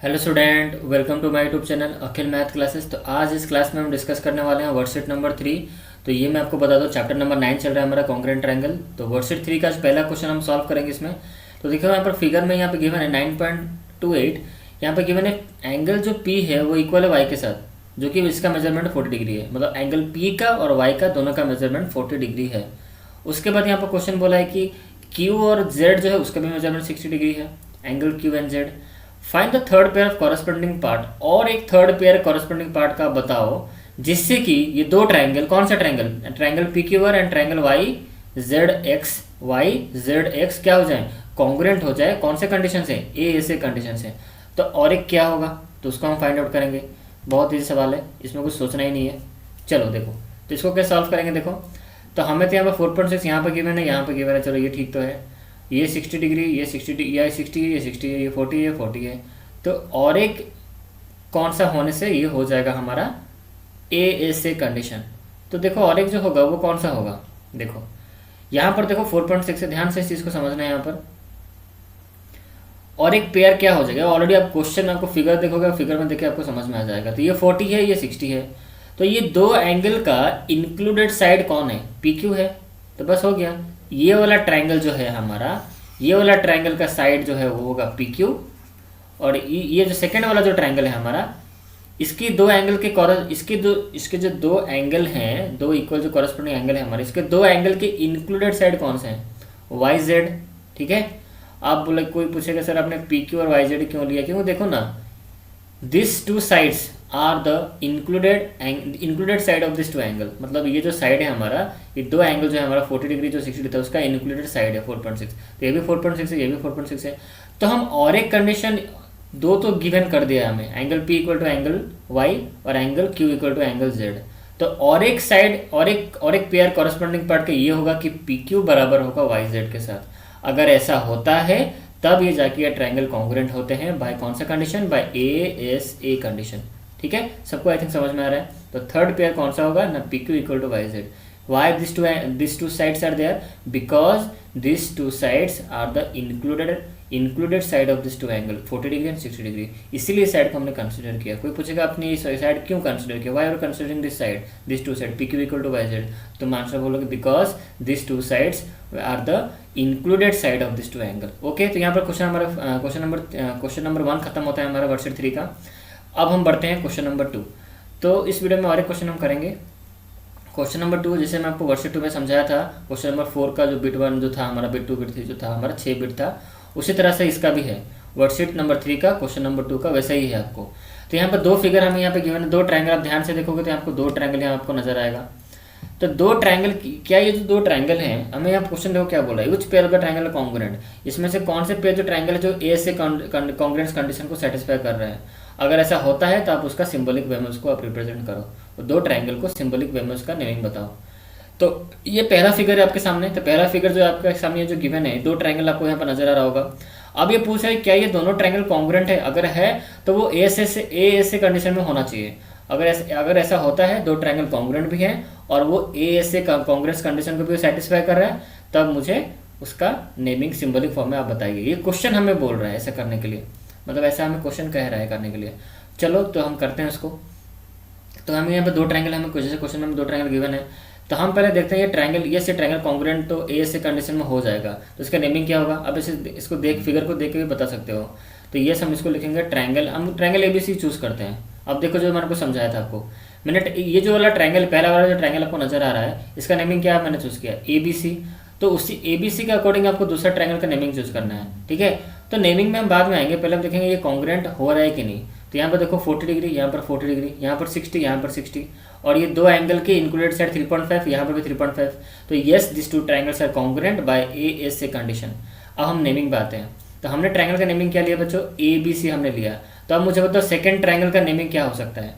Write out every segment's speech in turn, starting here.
Hello student, welcome to my YouTube channel Akhil math classes. तो आज इस क्लास में हम डिस्कस करने वाले हैं वर्कशीट नंबर 3। तो ये मैं आपको बता दूं, चैप्टर नंबर 9 चल रहा है हमारा कॉन्ग्रुएंट ट्रायंगल। तो वर्कशीट 3 का आज पहला क्वेश्चन हम सॉल्व करेंगे इसमें। तो देखो यहाँ पर फिगर में यहाँ पे गिवन है 9.28। यहाँ पे गिवन है एंगल जो पी है वो इक्वल है वाई के साथ, जो कि इसका मेजरमेंट 40 डिग्री है। मतलब एंगल पी का और वाई का दोनों का मेजरमेंट 40 डिग्री है। उसके बाद यहाँ पर क्वेश्चन बोला है कि क्यू और जेड जो है उसका भी मेजरमेंट 60 डिग्री है, angle Q and Z. Find the third pair of corresponding part, और एक थर्ड पेयर कॉरस्पॉन्डिंग पार्ट का बताओ जिससे कि ये दो ट्रायंगल, कौन सा triangle, triangle P Q R and triangle Y Z X क्या हो जाए, कॉन्ग्रुएंट हो जाए। कौन से कंडीशन से, ए से कंडीशन से। तो और एक क्या होगा तो उसको हम फाइंड आउट करेंगे। बहुत ईजी सवाल है, इसमें कुछ सोचना ही नहीं है। चलो देखो, तो इसको क्या सॉल्व करेंगे। देखो तो हमें तो यहाँ पर 4.6 यहाँ पर गिवन है, यहाँ पर गिवन है। चलो ये ठीक तो है, ये 60 डिग्री, ये 60 ये 60 है, ये 60 है, ये 40 है, 40 है। तो और एक कौन सा होने से ये हो जाएगा हमारा ए से कंडीशन। तो देखो और एक जो होगा वो कौन सा होगा। देखो यहाँ पर देखो 4.6 है, ध्यान से इस चीज़ को समझना है। यहाँ पर और एक पेयर क्या हो जाएगा, ऑलरेडी आप क्वेश्चन आपको फिगर देखोगे, फिगर में देखे आपको समझ में आ जाएगा। तो ये 40 है, ये 60 है। तो ये दो एंगल का इंक्लूडेड साइड कौन है, पी क्यू है। तो बस हो गया, ये वाला ट्रायंगल जो है हमारा, ये वाला ट्रायंगल का साइड जो है वो होगा पी क्यू, और ये जो सेकेंड वाला जो ट्रायंगल है हमारा, इसकी दो एंगल के इसके जो दो एंगल हैं, दो इक्वल जो कॉरस्पॉन्डिंग एंगल है हमारे, इसके दो एंगल के इंक्लूडेड साइड कौन से हैं, वाई जेड। ठीक है। आप बोले, कोई पूछेगा सर आपने पी क्यू और वाई जेड क्यों लिया, क्यों देखो ना, this two sides are the included side of this two angle. मतलब ये जो साइड है हमारा, ये दो एंगल जो है हमारा 40 डिग्री जो 60 था उसका इंक्लूडेड साइड है 4.6। तो ये भी 4.6 है, ये भी 4.6 है। तो हम और एक कंडीशन दो तो गिवन कर दिया हमें, angle P equal to angle Y और angle Q equal to angle Z. तो और एक साइड और एक पेयर कॉरस्पॉन्डिंग पार्ट का ये होगा कि पी क्यू बराबर होगा वाई जेड के साथ। अगर ऐसा होता है तब ये जाके ये ट्रायंगल कॉन्ग्रुएंट होते हैं बाय कौन सा कंडीशन, बाय ए कंडीशन। ठीक है, सबको आई थिंक समझ में आ रहा है। तो थर्ड पेयर कौन सा होगा ना, P Q equal to Y Z. Why this two sides are there, because this two sides are the included side of this two angle 40 degree and 60 degree. इसीलिए साइड को हमने कंसिडर किया। कोई पूछेगा आपने ये साइड क्यों कंसिडर किया, why are considering this side, this two side P Q equal to Y Z. तो आंसर बोलोगे because this two sides are the included side of this two angle. Okay, तो यहाँ पर क्वेश्चन नंबर 1 खत्म होता है हमारा वर्कशीट 3 का। अब हम बढ़ते हैं क्वेश्चन नंबर 2। तो इस वीडियो में और एक क्वेश्चन हम करेंगे। क्वेश्चन नंबर 2 जैसे मैं आपको वर्कशीट 2 में समझाया था, क्वेश्चन नंबर 4 का जो बिट 1 जो था हमारा, बिट 2 बिट 3 जो था हमारा 6 बिट था, उसी तरह से इसका भी है। वर्कशीट नंबर 3 का क्वेश्चन नंबर 2 का वैसा ही है आपको। तो यहाँ पर दो फिगर हमें यहाँ पे गिवन है, दो ट्रायंगल। आप ध्यान से देखोगे तो आपको दो ट्रायंगल यहाँ आपको नजर आएगा। तो दो ट्रायंगल, क्या ये जो दो ट्रायंगल हैं, हमें यहाँ क्वेश्चन देखो क्या बोला है, which pair of the triangle congruent. इसमें से कौन से पेयर जो ट्रायंगल है जो ए से कॉन्ग्रुएंस कंडीशन को सेटिस्फाई कर रहे हैं। अगर ऐसा होता है तो आप उसका सिंबॉलिक वे में उसको आप रिप्रेजेंट करो। तो दो ट्रायंगल को सिंबॉलिक वे में उसका नेमिंग बताओ। तो ये पहला फिगर है आपके सामने। तो पहला फिगर जो आपके सामने जो गिवन है, दो ट्रायंगल आपको यहाँ पर नजर आ रहा होगा। अब ये पूछ रहा है क्या ये दोनों ट्रायंगल कॉन्ग्रुएंट है। अगर है तो वो ए से कंडीशन में होना चाहिए। अगर ऐसा होता है, दो ट्रायंगल कॉन्ग्रुएंट भी है और वो ए से कॉन्ग्रुएंस कंडीशन को भी सेटिस्फाई कर रहा है, तब मुझे उसका नेमिंग सिंबॉलिक फॉर्म में आप बताइए। ये क्वेश्चन हमें बोल रहा है ऐसा करने के लिए, मतलब ऐसा हमें क्वेश्चन कह रहा है करने के लिए। चलो तो हम करते हैं उसको। तो हमें यहाँ पे दो ट्रायंगल, हमें जैसे क्वेश्चन में दो ट्रायंगल गिवन है, तो हम पहले देखते हैं ये ट्रायंगल, ये से ट्रायंगल कॉन्ग्रुएंट तो ए से कंडीशन में हो जाएगा। तो इसका नेमिंग क्या होगा, अब इसको फिगर को देख के भी बता सकते हो। तो ये हम इसको लिखेंगे ट्रायंगल, हम ट्रायंगल एबीसी चूज करते हैं। अब देखो जो मैंने को समझाया था आपको, मैंने ये जो वाला ट्रायंगल, पहला वाला जो ट्रायंगल आपको नजर आ रहा है, इसका नेमिंग क्या मैंने चूज किया, एबीसी। तो उसी एबीसी के अकॉर्डिंग आपको दूसरा ट्रायंगल का नेमिंग चूज करना है। ठीक है, तो नेमिंग में हम बाद में आएंगे, पहले हम देखेंगे ये कॉन्ग्रुएंट हो रहा है कि नहीं। तो यहाँ पर देखो 40 डिग्री, यहाँ पर 40 डिग्री, यहाँ पर 60, यहाँ पर 60, और ये दो एंगल के इंक्लूडेड साइड 3.5, यहाँ पर भी 3.5। तो yes this two triangles are congruent by ASA condition. अब हम नेमिंग पे आते हैं। तो हमने ट्रायंगल का नेमिंग क्या लिया बच्चों, ए बी सी हमने लिया। तो अब मुझे बताओ सेकंड ट्रायंगल का नेमिंग क्या हो सकता है।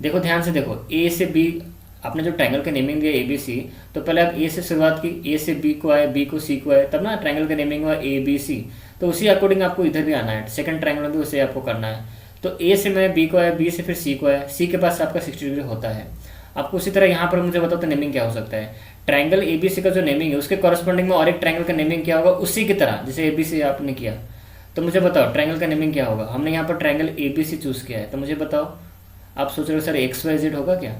देखो ध्यान से देखो, ए से बी, आपने जो ट्रायंगल का नेमिंग दिया ए बी सी, तो पहले आप ए से शुरुआत की, ए से बी को आए, बी को सी को आए, तब ना ट्रायंगल का नेमिंग हुआ ए बी सी। तो उसी अकॉर्डिंग आपको इधर भी आना है, सेकंड ट्रायंगल में भी उसे आपको करना है। तो ए से मैं बी को आया, बी से फिर सी को आया, सी के पास आपका 60 डिग्री होता है। आपको उसी तरह यहाँ पर मुझे बताओ तो नेमिंग क्या हो सकता है। ट्रायंगल एबीसी का जो नेमिंग है उसके कॉरस्पॉन्डिंग में और एक ट्रायंगल का नेमिंग क्या होगा, उसी की तरह जैसे एबीसी आपने किया। तो मुझे बताओ ट्रायंगल का नेमिंग क्या होगा। हमने यहाँ पर ट्रायंगल ABC चूज़ किया है, तो मुझे बताओ, आप सोच रहे हो सर XYZ होगा क्या।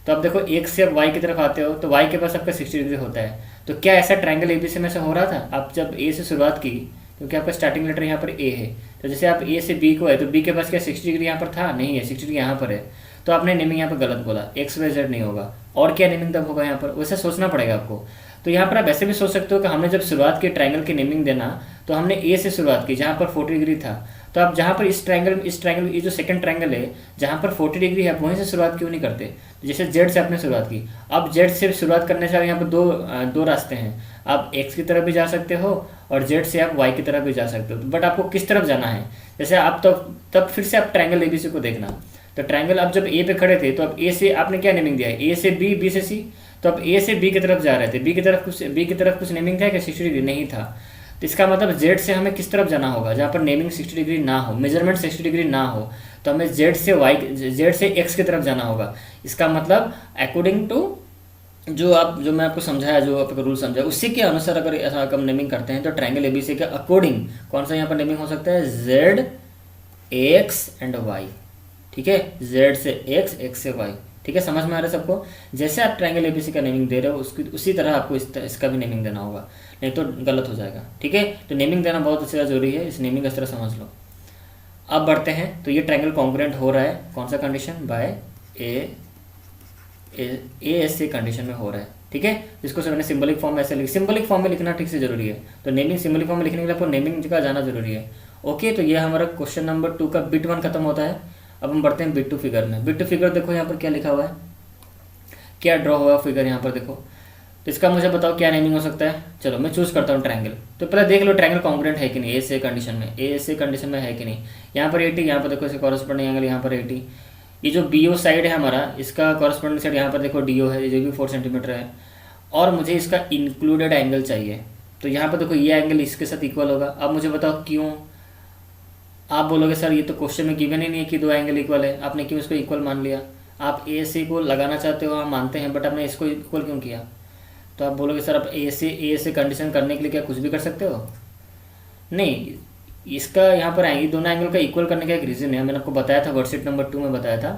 तो अब देखो X से अब Y की तरफ आते हो तो Y के पास आपका 60 डिग्री होता है। तो क्या ऐसा ट्रायंगल ABC में से हो रहा था। आप जब A से शुरुआत की, क्योंकि आपका स्टार्टिंग लेटर यहाँ पर A है, तो जैसे आप A से B को है तो B के पास क्या 60 डिग्री यहाँ पर था, नहीं है, 60 डिग्री यहाँ पर है। तो आपने नेमिंग यहाँ पर गलत बोला, XYZ नहीं होगा। और क्या नेमिंग तब होगा यहाँ पर, वैसे सोचना पड़ेगा आपको। तो यहाँ पर आप ऐसे भी सोच सकते हो कि हमने जब शुरुआत की ट्रायंगल की नेमिंग देना, तो हमने ए से शुरुआत की जहाँ पर 40 डिग्री था। तो आप जहाँ पर इस ट्रायंगल ये जो सेकंड ट्रायंगल है जहाँ पर 40 डिग्री है, आप वहीं से शुरुआत क्यों नहीं करते। तो जैसे जेड से आपने शुरुआत की, अब जेड से शुरुआत करने से यहाँ पर दो रास्ते हैं। आप एक्स की तरफ भी जा सकते हो और जेड से आप वाई की तरफ भी जा सकते हो, बट आपको किस तरफ जाना है। जैसे आप तब फिर से आप ट्रायंगल ABC को देखना। तो ट्रायंगल आप जब ए पे खड़े थे तो अब ए से आपने क्या नेमिंग दिया है, ए से बी, बी से सी। तो अब ए से बी की तरफ जा रहे थे, बी की तरफ कुछ नेमिंग था क्या, 60 डिग्री नहीं था। तो इसका मतलब जेड से हमें किस तरफ जाना होगा, जहाँ पर नेमिंग 60 डिग्री ना हो, मेजरमेंट 60 डिग्री ना हो। तो हमें जेड से एक्स की तरफ जाना होगा। इसका मतलब अकॉर्डिंग टू जो मैं आपको समझाया, जो आपको रूल समझाया, उसी के अनुसार अगर ऐसा हम नेमिंग करते हैं तो ट्रायंगल ABC के अकॉर्डिंग कौन सा यहाँ पर नेमिंग हो सकता है, Z, X एंड Y। ठीक है, Z से X, X से Y। ठीक है, समझ में आ रहा है सबको। जैसे आप ट्रायंगल ABC का नेमिंग दे रहे हो उसी तरह आपको इसका भी नेमिंग देना होगा, नहीं तो गलत हो जाएगा। ठीक है, तो नेमिंग देना बहुत अच्छा जरूरी है, इस नेमिंग का इस तरह समझ लो। अब बढ़ते हैं, तो ये ट्रायंगल कॉन्ग्रुएंट हो रहा है कौन सा कंडीशन, बाय ASA कंडीशन में हो रहा है। ठीक है, इसको मैंने सिंबलिक फॉर्म में ऐसे सिंबलिक फॉर्म में लिखना ठीक से जरूरी है। तो नेमिंग सिंबलिक फॉर्म में लिखने के लिए आपको नेमिंग का जाना जरूरी है। ओके, तो ये हमारा क्वेश्चन नंबर 2 का बिट 1 खत्म होता है। अब हम बढ़ते हैं बिट 2 फिगर में। बिट 2 फिगर देखो यहाँ पर क्या लिखा हुआ है, क्या ड्रॉ हुआ फिगर यहाँ पर देखो। तो इसका मुझे बताओ क्या नेमिंग हो सकता है। चलो मैं चूज करता हूँ ट्रायंगल। तो पहले देख लो ट्रायंगल कॉन्ग्रुएंट है कि नहीं, ASA कंडीशन में है कि नहीं। यहाँ पर 80, यहाँ पर देखो इसका कॉरेस्पॉन्डिंग एंगल यहाँ पर 80। ये जो BO साइड है हमारा, इसका कॉरेस्पॉन्डिंग साइड यहाँ पर देखो DO है, जो भी 4 सेंटीमीटर है। और मुझे इसका इंक्लूडेड एंगल चाहिए। तो यहाँ पर देखो ये एंगल इसके साथ इक्वल होगा। अब मुझे बताओ क्यों। आप बोलोगे सर ये तो क्वेश्चन में गिवन ही नहीं है कि 2 एंगल इक्वल है, आपने क्यों इसको इक्वल मान लिया। आप ASA को लगाना चाहते हो, हम मानते हैं, बट आपने इसको इक्वल क्यों किया। तो आप बोलोगे सर आप ASA कंडीशन करने के लिए क्या कुछ भी कर सकते हो, नहीं। इसका यहाँ पर ये दोनों एंगल का इक्वल करने का एक रीज़न है, मैंने आपको बताया था वर्कशीट नंबर 2 में बताया था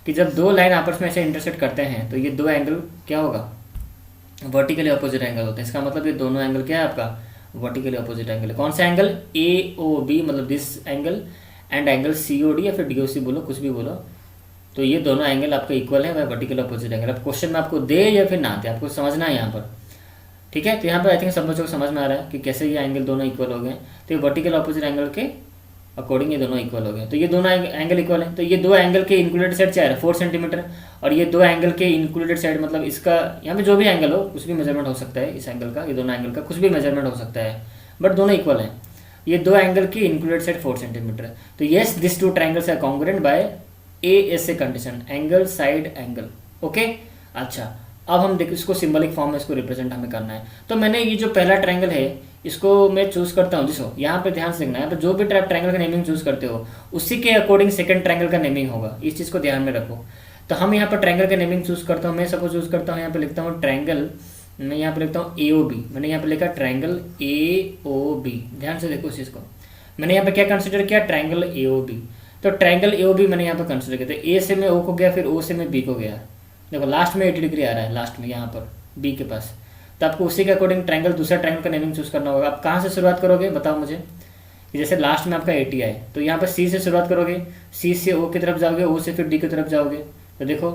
कि जब 2 लाइन आपस में ऐसे इंटरसेक्ट करते हैं तो ये 2 एंगल क्या होगा, वर्टिकली अपोजिट एंगल होता है। इसका मतलब ये दोनों एंगल क्या है आपका, वर्टिकली अपोजिट एंगल है। कौन सा एंगल, AOB, मतलब this angle, and angle COD या फिर DOC बोलो, कुछ भी बोलो। तो ये दोनों एंगल आपके इक्वल है, वह वर्टिकल अपोजिट एंगल। अब क्वेश्चन में आपको दे या फिर ना दे, आपको समझना है यहाँ पर। ठीक है, तो यहाँ पर आई थिंक सब बच्चों को समझ में आ रहा है कि कैसे ये एंगल दोनों इक्वल हो गए। तो ये वर्टिकल अपोजिट एंगल के अकॉर्डिंग ये दोनों इक्वल हो गए। तो ये दोनों एंगल इक्वल है। तो ये 2 एंगल के इंक्लूडेड साइड क्या है, 4 सेंटीमीटर। और ये 2 एंगल के इंक्लूडेड साइड मतलब इसका यहाँ पे जो भी एंगल हो कुछ भी मेजरमेंट हो सकता है, इस एंगल का, ये दोनों एंगल का कुछ भी मेजरमेंट हो सकता है, बट दोनों इक्वल है। ये 2 एंगल की इंक्लूडेड साइड 4 सेंटीमीटर। तो yes, this 2 triangles are congruent by ASA condition, angle side angle. Okay, अच्छा अब हम देखो इसको सिंबलिक फॉर्म में इसको रिप्रेजेंट हमें करना है। तो मैंने ये जो पहला ट्रायंगल है इसको मैं चूज करता हूँ, जिसको यहाँ पे ध्यान से देखना है। तो जो भी ट्रायंगल का नेमिंग चूज करते हो उसी के अकॉर्डिंग सेकंड ट्रायंगल का नेमिंग होगा, इस चीज़ को ध्यान में रखो। तो हम यहाँ पर ट्रायंगल का नेमिंग चूज करता हूँ, मैं सबको चूज करता हूँ। यहाँ पे लिखता हूँ ट्रायंगल, मैं यहाँ पे लिखता हूँ AOB। मैंने यहाँ पे लिखा ट्रायंगल AOB, ध्यान से देखो इस चीज़ को। मैंने यहाँ पे क्या कंसिडर किया, ट्रायंगल AOB। तो ट्रायंगल AOB मैंने यहाँ पर कंसिडर किया। तो A से मैं O को गया, फिर O से मैं B को गया। देखो लास्ट में 80 डिग्री आ रहा है, लास्ट में यहाँ पर B के पास। तो आपको उसी के अकॉर्डिंग ट्रायंगल, दूसरा ट्रायंगल का नेमिंग चूज करना होगा। आप कहाँ से शुरुआत करोगे बताओ मुझे, कि जैसे लास्ट में आपका 80 आए तो यहाँ पर C से शुरुआत करोगे, C से O की तरफ जाओगे, O से फिर D की तरफ जाओगे। तो देखो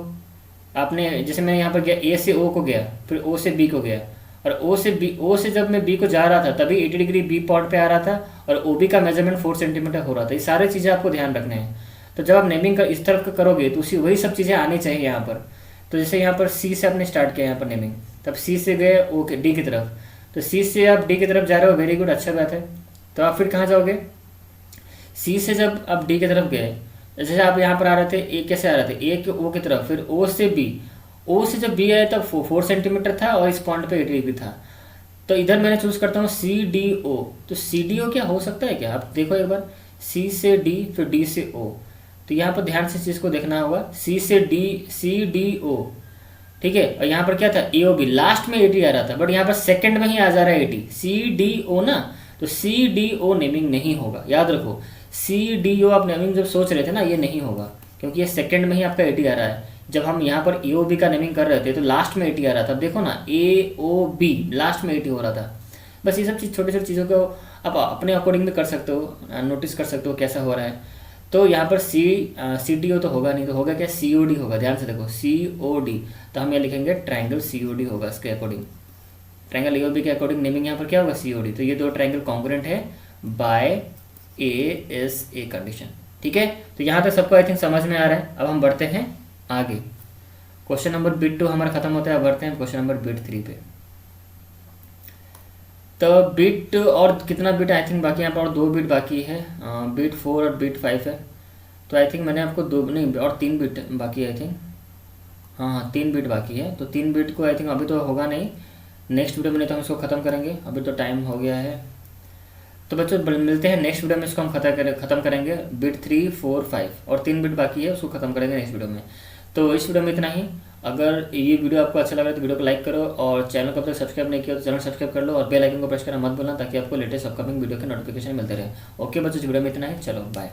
आपने, जैसे मैं यहाँ पर गया A से O को गया, फिर O से B को गया, और O से जब मैं B को जा रहा था तभी 80 डिग्री B पॉइंट पे आ रहा था, और OB का मेजरमेंट 4 सेंटीमीटर हो रहा था। ये सारी चीज़ें आपको ध्यान रखने हैं। तो जब आप नेमिंग का इस तरफ का करोगे तो उसी वही सब चीज़ें आनी चाहिए यहाँ पर। तो जैसे यहाँ पर C से आपने स्टार्ट किया यहाँ पर नेमिंग, तब C से गए D की तरफ, तो C से आप D की तरफ जा रहे हो, वेरी गुड, अच्छा बात है। तो आप फिर कहाँ जाओगे, C से जब आप D की तरफ गए, जैसे आप यहाँ पर आ रहे थे, A कैसे आ रहे थे, A के O की तरफ, फिर O से B, O से जब B आया तब 4 सेंटीमीटर था और इस पॉइंट पे 80 डिग्री था। तो इधर मैंने चूज करता हूँ CDO। तो CDO क्या हो सकता है क्या, आप देखो एक बार, C से D फिर D से O। तो यहाँ पर ध्यान से चीज़ को देखना होगा, C से D, CDO, ठीक है। और यहाँ पर क्या था, AOB, लास्ट में 80 आ रहा था, बट यहाँ पर सेकंड में ही आ जा रहा है 80, CDO ना। तो तो CDO नेमिंग नहीं होगा, याद रखो। CDO आप नेमिंग जब सोच रहे थे ना, ये नहीं होगा, क्योंकि ये सेकंड में ही आपका 80 आ रहा है। जब हम यहाँ पर AOB का नेमिंग कर रहे थे तो लास्ट में 80 आ रहा था। अब देखो ना, AOB लास्ट में 80 हो रहा था। बस ये सब चीज़, छोटी छोटी चीज़ों को आप अपने अकॉर्डिंग भी कर सकते हो, नोटिस कर सकते हो कैसा हो रहा है। तो यहाँ पर CDO तो होगा नहीं, तो होगा क्या, COD होगा। ध्यान से देखो, COD, तो हम ये लिखेंगे ट्रायंगल COD होगा इसके अकॉर्डिंग। ट्रायंगल AOB के अकॉर्डिंग नेमिंग यहाँ पर क्या होगा, COD। तो ये दो ट्रायंगल कॉन्ग्रुएंट है बाय ASA कंडीशन। ठीक है, तो यहाँ तक सबको आई थिंक समझ में आ रहा है। अब हम बढ़ते हैं आगे। क्वेश्चन नंबर बिट 2 हमारा खत्म होता है। अब बढ़ते हैं क्वेश्चन नंबर बिट 3 पे। तो बिट और कितना बिट आई थिंक बाकी, यहाँ पर और 2 बिट बाकी है, बिट 4 और बिट 5 है। तो आई थिंक मैंने आपको 2 नहीं और 3 बिट बाकी है आई थिंक। हाँ, 3 बिट बाकी है। तो 3 बिट को आई थिंक अभी तो होगा नहीं, नेक्स्ट वीडियो में, नहीं तो हम इसको ख़त्म करेंगे। अभी तो टाइम हो गया है। तो बच्चों मिलते हैं नेक्स्ट वीडियो में, इसको हम ख़त्म करेंगे। बिट 3, 4, 5 और 3 बिट बाकी है, उसको ख़त्म करेंगे नेक्स्ट वीडियो में। तो इस वीडियो में इतना ही। अगर ये वीडियो आपको अच्छा लगा तो वीडियो को लाइक करो, और चैनल को अब तक सब्सक्राइब नहीं किया तो चैनल सब्सक्राइब कर लो, और बेल आइकन को प्रेस करना मत भूलना, ताकि आपको लेटेस्ट अपकमिंग वीडियो के नोटिफिकेशन मिलते रहे। ओके बच्चों, इस वीडियो में इतना ही। चलो बाय।